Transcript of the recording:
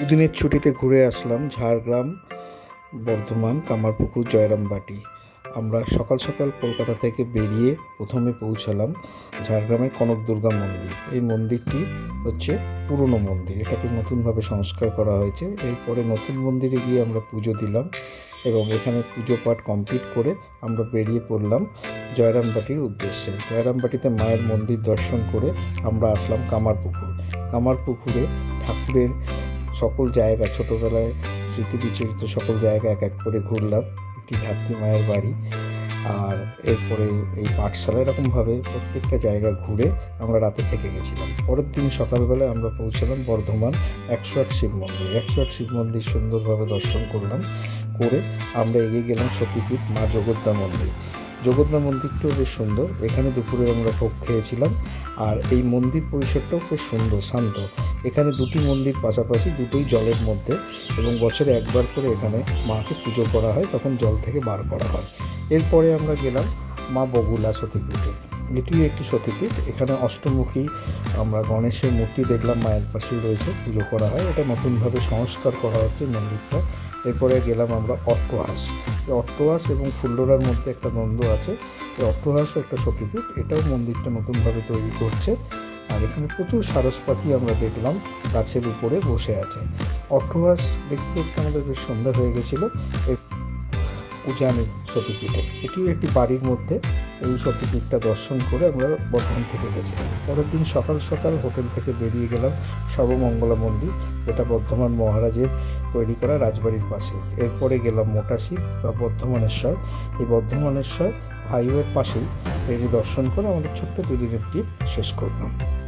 দুদিনের ছুটিতে ঘুরে আসলাম ঝাড়গ্রাম, বর্ধমান, কামারপুকুর, জয়রামবাটি। আমরা সকাল সকাল কলকাতা থেকে বেরিয়ে প্রথমে পৌঁছালাম ঝাড়গ্রামের কনক দুর্গা মন্দির। এই মন্দিরটি হচ্ছে পুরনো মন্দির, এটাকে নতুনভাবে সংস্কার করা হয়েছে। এরপরে নতুন মন্দিরে গিয়ে আমরা পুজো দিলাম এবং এখানে পুজো পাঠ কমপ্লিট করে আমরা বেরিয়ে পড়লাম জয়রামবাটির উদ্দেশ্যে। জয়রামবাটিতে মায়ের মন্দির দর্শন করে আমরা আসলাম কামারপুকুর। কামারপুকুরে ঠাকুরের সকল জায়গা, ছোটোবেলায় স্মৃতি বিচরিত সকল জায়গা এক এক করে ঘুরলাম। একটি ধাত্রী মায়ের বাড়ি, আর এরপরে এই পাঠশালা, এরকমভাবে প্রত্যেকটা জায়গা ঘুরে আমরা রাতে থেকে গেছিলাম। পরের দিন সকালবেলায় আমরা পৌঁছালাম বর্ধমান 108 শিব মন্দির। 108 শিব মন্দির সুন্দরভাবে দর্শন করলাম, করে আমরা এগিয়ে গেলাম সতীপীঠ মা জগদ্দা মন্দির। জগদ্দা মন্দিরটাও বেশ সুন্দর, এখানে দুপুরে আমরা ভোগ খেয়েছিলাম। আর এই মন্দির পরিসরটাও বেশ সুন্দর, শান্ত। এখানে দুটি মন্দির পাশাপাশি, দুটোই জলের মধ্যে, এবং বছরে একবার করে এখানে মাকে পুজো করা হয়, তখন জল থেকে বার করা হয়। এরপরে আমরা গেলাম মা বগুলা সতীপীঠে। এটিও একটি সতীপীঠ, এখানে অষ্টমুখী আমরা গণেশের মূর্তি দেখলাম, মায়ের পাশেই রয়েছে, পুজো করা হয়। এটা নতুনভাবে সংস্কার করা হচ্ছে মন্দিরটা। এরপরে গেলাম আমরা অট্টহাস। এই অট্টহাস এবং ফুল্লরার মধ্যে একটা দ্বন্দ্ব আছে। এই অট্টহাসও একটা সতীপীঠ, এটাও মন্দিরটা নতুনভাবে তৈরি করছে। আর এখানে প্রচুর সারস পাখি আমরা দেখলাম, গাছের উপরে বসে আছে। অট্টহাস দেখতে দেখতে আমাদের বেশ সন্ধ্যা হয়ে গেছিলো। উজানি সতীপীঠে, এটিও একটি বাড়ির মধ্যে, এই সতীপীঠটা দর্শন করে আমরা বর্ধমান থেকে গেছিলাম। পরের দিন সকাল সকাল হোটেল থেকে বেরিয়ে গেলাম সর্বমঙ্গলা মন্দির, যেটা বর্ধমান মহারাজের তৈরি করা রাজবাড়ির পাশেই। এরপরে গেলাম মোটাশিব বা বর্ধমানেশ্বর। এই বর্ধমানেশ্বর হাইওয়ের পাশেই এটি দর্শন করে আমাদের ছোট্ট দুদিনের ট্রিপ শেষ করলাম।